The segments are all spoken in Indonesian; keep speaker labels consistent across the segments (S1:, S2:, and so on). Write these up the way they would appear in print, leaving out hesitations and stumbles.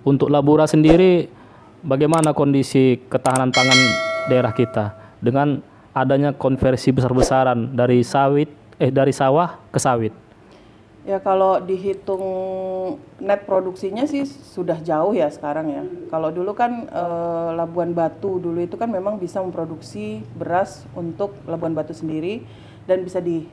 S1: Untuk Labura sendiri, bagaimana kondisi ketahanan pangan daerah kita dengan adanya konversi besar-besaran dari dari sawah ke sawit?
S2: Ya kalau dihitung net produksinya sih sudah jauh ya sekarang ya. Kalau dulu kan Labuan Batu dulu itu kan memang bisa memproduksi beras untuk Labuan Batu sendiri dan bisa di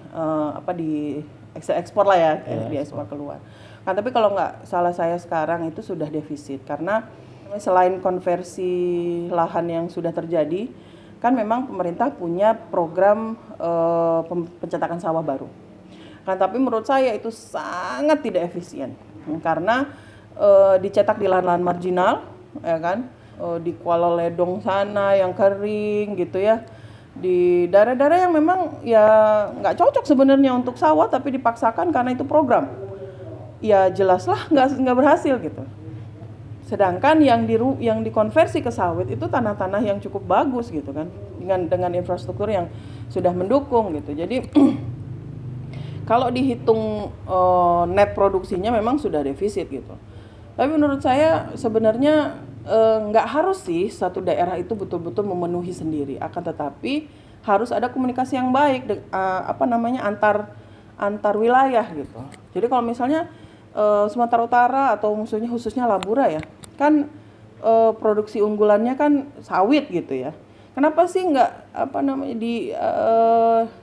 S2: ekspor lah ya, diekspor keluar. Kan tapi kalau nggak salah saya sekarang itu sudah defisit karena selain konversi lahan yang sudah terjadi, kan memang pemerintah punya program pencetakan sawah baru. Kan tapi menurut saya itu sangat tidak efisien karena dicetak di lahan-lahan marginal, ya kan, di Kuala Ledong sana yang kering gitu ya, di daerah-daerah yang memang ya nggak cocok sebenarnya untuk sawah tapi dipaksakan karena itu program. Ya jelaslah nggak berhasil gitu. Sedangkan yang dikonversi ke sawit itu tanah-tanah yang cukup bagus gitu kan, dengan infrastruktur yang sudah mendukung gitu. Jadi kalau dihitung net produksinya memang sudah defisit gitu. Tapi menurut saya sebenarnya nggak harus sih satu daerah itu betul-betul memenuhi sendiri. Akan tetapi harus ada komunikasi yang baik antar wilayah gitu. Jadi kalau misalnya Sumatera Utara atau khususnya Labura ya, kan produksi unggulannya kan sawit gitu ya. Kenapa sih nggak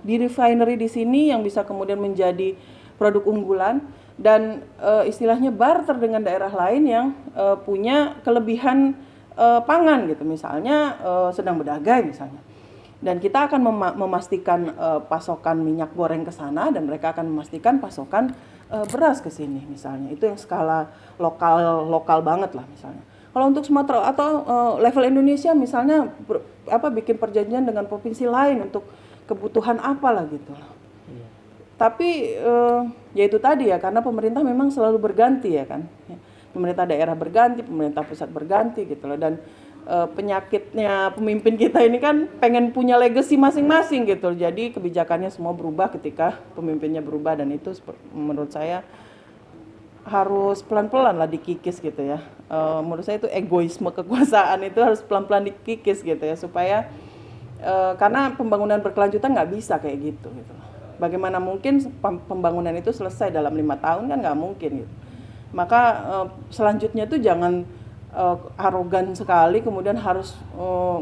S2: di refinery di sini yang bisa kemudian menjadi produk unggulan dan istilahnya barter dengan daerah lain yang punya kelebihan pangan gitu, misalnya sedang berdagang misalnya. Dan kita akan memastikan pasokan minyak goreng ke sana dan mereka akan memastikan pasokan beras ke sini misalnya. Itu yang skala lokal banget lah misalnya. Kalau untuk Sumatera atau level Indonesia misalnya bikin perjanjian dengan provinsi lain untuk kebutuhan apalah gitu. Iya. Tapi ya itu tadi ya, karena pemerintah memang selalu berganti ya kan. Pemerintah daerah berganti, pemerintah pusat berganti gitu loh, dan penyakitnya pemimpin kita ini kan pengen punya legacy masing-masing gitu. Jadi kebijakannya semua berubah ketika pemimpinnya berubah, dan itu menurut saya harus pelan-pelan lah dikikis gitu ya. Menurut saya itu egoisme kekuasaan itu harus pelan-pelan dikikis gitu ya, supaya karena pembangunan berkelanjutan nggak bisa kayak gitu. Bagaimana mungkin pembangunan itu selesai dalam 5 tahun, kan nggak mungkin gitu. Maka selanjutnya tuh jangan arogan sekali kemudian harus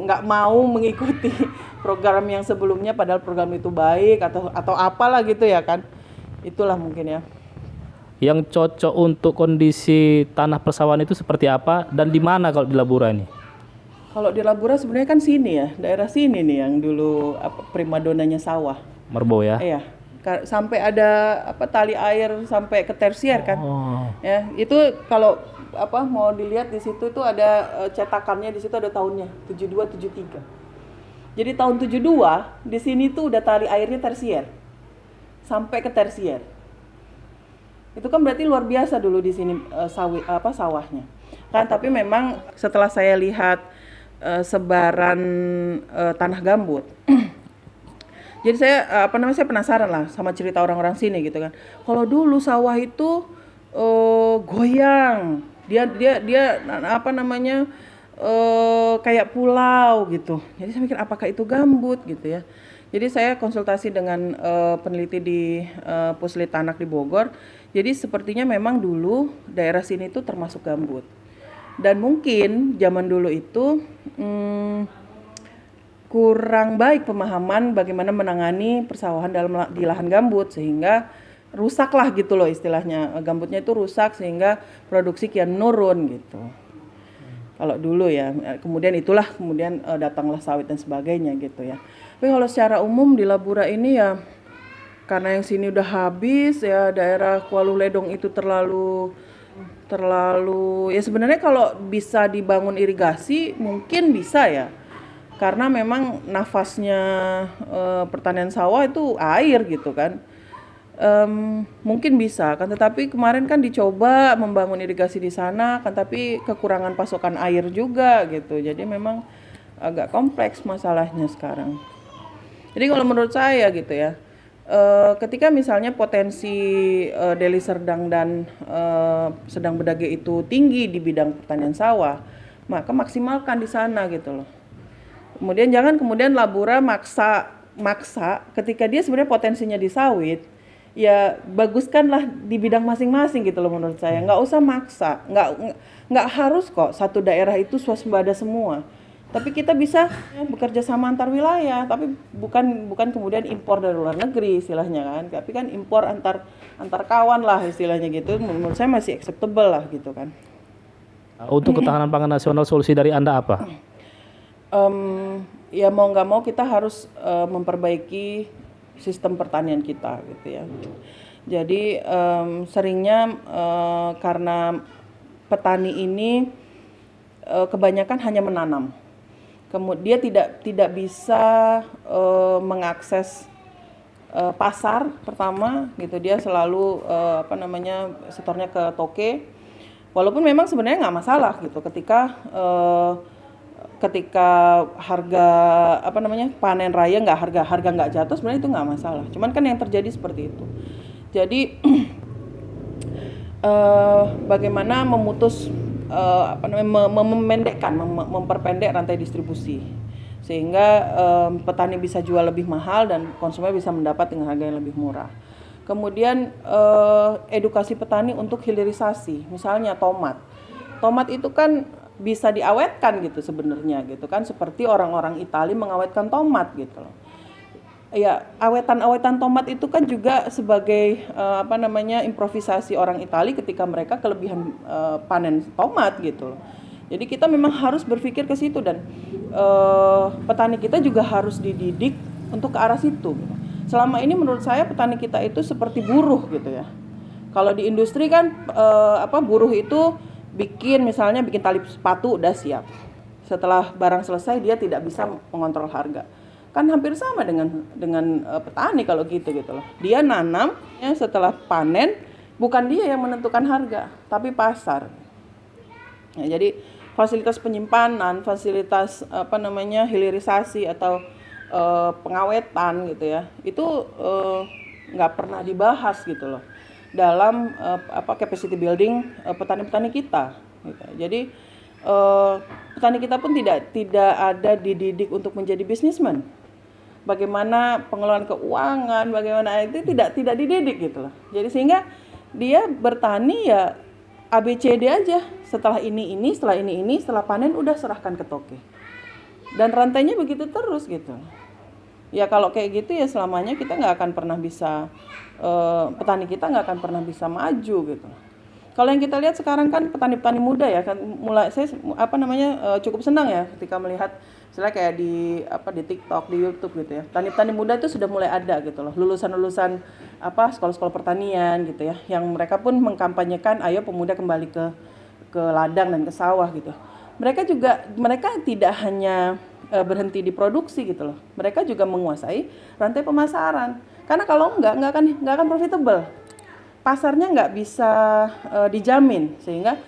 S2: nggak mau mengikuti program yang sebelumnya padahal program itu baik atau apalah gitu ya kan. Itulah mungkin ya.
S1: Yang cocok untuk kondisi tanah persawahan itu seperti apa dan di mana kalau di Labura ini?
S2: Kalau di Labura sebenarnya kan sini ya, daerah sini nih yang dulu primadonanya sawah.
S1: Merbo ya?
S2: Iya. Sampai ada tali air sampai ke tersier kan. Ya, itu kalau mau dilihat di situ tuh ada cetakannya, di situ ada tahunnya 72 73. Jadi tahun 72 di sini tuh udah tali airnya tersier. Sampai ke tersier. Itu kan berarti luar biasa dulu di sini sawahnya. Kan tapi memang setelah saya lihat sebaran tanah gambut. Jadi saya saya penasaran lah sama cerita orang-orang sini gitu kan. Kalau dulu sawah itu goyang. Dia kayak pulau gitu. Jadi saya mikir apakah itu gambut gitu ya. Jadi saya konsultasi dengan peneliti di Puslitanak di Bogor. Jadi sepertinya memang dulu daerah sini itu termasuk gambut. Dan mungkin zaman dulu itu kurang baik pemahaman bagaimana menangani persawahan di lahan gambut, sehingga rusaklah gitu loh istilahnya. Gambutnya itu rusak sehingga produksi kian menurun gitu. Kalau dulu ya, kemudian datanglah sawit dan sebagainya gitu ya. Tapi kalau secara umum di Labura ini ya, karena yang sini udah habis ya, daerah Kuala Ledong itu terlalu ya sebenarnya kalau bisa dibangun irigasi mungkin bisa ya. Karena memang nafasnya pertanian sawah itu air gitu kan. Mungkin bisa kan, tetapi kemarin kan dicoba membangun irigasi di sana kan, tapi kekurangan pasokan air juga gitu. Jadi memang agak kompleks masalahnya sekarang. Jadi kalau menurut saya gitu ya, ketika misalnya potensi Deli Serdang dan Sedang Bedage itu tinggi di bidang pertanian sawah, maka maksimalkan di sana gitu loh. Kemudian jangan kemudian Labura maksa ketika dia sebenarnya potensinya di sawit, ya baguskanlah di bidang masing-masing gitu loh menurut saya. Nggak usah maksa, nggak harus kok satu daerah itu swasembada semua. Tapi kita bisa bekerja sama antar wilayah, tapi bukan kemudian impor dari luar negeri istilahnya kan. Tapi kan impor antar kawan lah istilahnya gitu. Menurut saya masih acceptable lah gitu kan.
S1: Untuk ketahanan pangan nasional, solusi dari Anda apa?
S2: Ya mau nggak mau kita harus memperbaiki sistem pertanian kita gitu ya. Jadi seringnya karena petani ini kebanyakan hanya menanam. Kemudian dia tidak bisa mengakses pasar pertama gitu. Dia selalu setornya ke toke. Walaupun memang sebenarnya nggak masalah gitu ketika harga panen raya harga nggak jatuh, sebenarnya itu nggak masalah. Cuman kan yang terjadi seperti itu. Jadi bagaimana memutus memperpendek rantai distribusi sehingga petani bisa jual lebih mahal dan konsumen bisa mendapat dengan harga yang lebih murah. Kemudian edukasi petani untuk hilirisasi, misalnya tomat itu kan bisa diawetkan gitu sebenarnya gitu kan, seperti orang-orang Italia mengawetkan tomat gitu loh. Ya, awetan tomat itu kan juga sebagai improvisasi orang Italia ketika mereka kelebihan panen tomat gitu loh. Jadi kita memang harus berpikir ke situ dan petani kita juga harus dididik untuk ke arah situ gitu. Selama ini menurut saya petani kita itu seperti buruh gitu ya. Kalau di industri kan buruh itu bikin tali sepatu udah siap. Setelah barang selesai dia tidak bisa mengontrol harga. Kan hampir sama dengan petani kalau gitu loh. Dia nanam ya, setelah panen bukan dia yang menentukan harga, tapi pasar. Ya, jadi fasilitas penyimpanan, fasilitas hilirisasi atau pengawetan gitu ya. Itu nggak pernah dibahas gitu loh dalam capacity building petani-petani kita gitu. Jadi petani kita pun tidak ada dididik untuk menjadi bisnismen. Bagaimana pengelolaan keuangan, bagaimana itu tidak dididik gitu loh. Jadi sehingga dia bertani ya ABCD aja. Setelah ini, setelah panen udah serahkan ke toke. Dan rantainya begitu terus gitu. Ya kalau kayak gitu ya selamanya kita nggak akan pernah bisa, petani kita nggak akan pernah bisa maju gitu. Kalau yang kita lihat sekarang kan petani-petani muda ya kan, saya cukup senang ya ketika melihat misalnya kayak di TikTok, di YouTube gitu ya. Petani-petani muda itu sudah mulai ada gitu loh. Lulusan sekolah-sekolah pertanian gitu ya, yang mereka pun mengkampanyekan ayo pemuda kembali ke ladang dan ke sawah gitu. Mereka tidak hanya berhenti di produksi gitu loh. Mereka juga menguasai rantai pemasaran. Karena kalau nggak akan profitable. Pasarnya nggak bisa dijamin, sehingga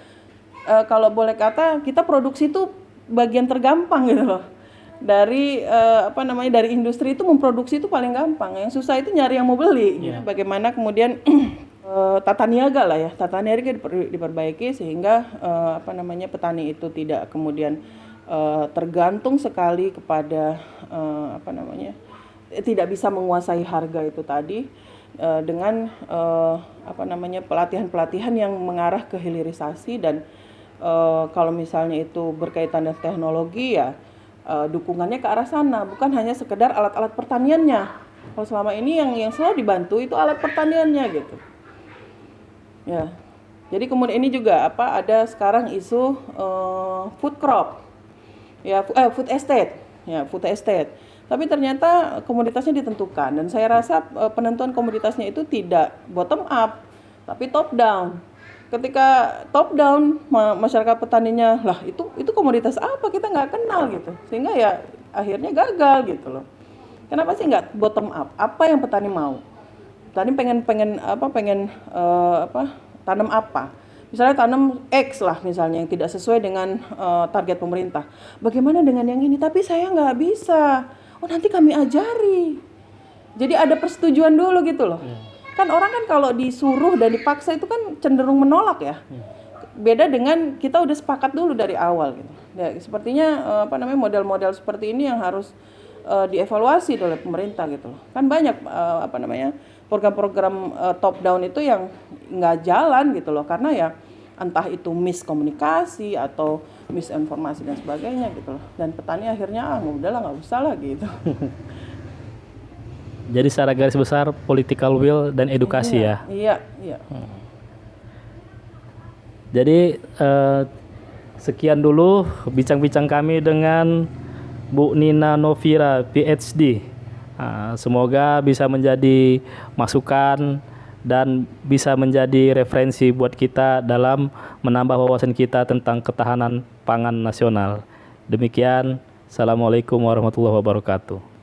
S2: kalau boleh kata kita produksi itu bagian tergampang gitu loh. Dari dari industri itu memproduksi itu paling gampang. Yang susah itu nyari yang mau beli. Yeah. Bagaimana kemudian tata niaga lah ya, tata niaga diperbaiki sehingga petani itu tidak kemudian tergantung sekali kepada tidak bisa menguasai harga itu tadi. Dengan pelatihan-pelatihan yang mengarah ke hilirisasi dan kalau misalnya itu berkaitan dengan teknologi ya dukungannya ke arah sana, bukan hanya sekedar alat-alat pertaniannya. Kalau selama ini yang selalu dibantu itu alat pertaniannya gitu. Ya. Jadi kemudian ini juga ada sekarang isu food crop. Ya, food estate. Ya, food estate. Tapi ternyata komoditasnya ditentukan dan saya rasa penentuan komoditasnya itu tidak bottom up tapi top down. Ketika top down masyarakat petaninya lah itu komoditas apa kita nggak kenal gitu, sehingga ya akhirnya gagal gitu loh. Kenapa sih nggak bottom up? Apa yang petani mau? Petani pengen tanam apa? Misalnya tanam X lah misalnya yang tidak sesuai dengan target pemerintah. Bagaimana dengan yang ini? Tapi saya nggak bisa. Oh nanti kami ajari. Jadi ada persetujuan dulu gitu loh. Kan orang kan kalau disuruh dan dipaksa itu kan cenderung menolak ya. Beda dengan kita udah sepakat dulu dari awal gitu. Ya, sepertinya model-model seperti ini yang harus dievaluasi oleh pemerintah gitu loh. Kan banyak program-program top down itu yang nggak jalan gitu loh, karena ya entah itu miskomunikasi atau misinformasi dan sebagainya gitu loh. Dan petani akhirnya udahlah nggak usah lah gitu.
S1: Jadi secara garis besar political will dan edukasi ya.
S2: Iya.
S1: Jadi sekian dulu bincang-bincang kami dengan Bu Nina Novira, PhD. Semoga bisa menjadi masukan dan bisa menjadi referensi buat kita dalam menambah wawasan kita tentang ketahanan pangan nasional. Demikian, Assalamualaikum warahmatullahi wabarakatuh.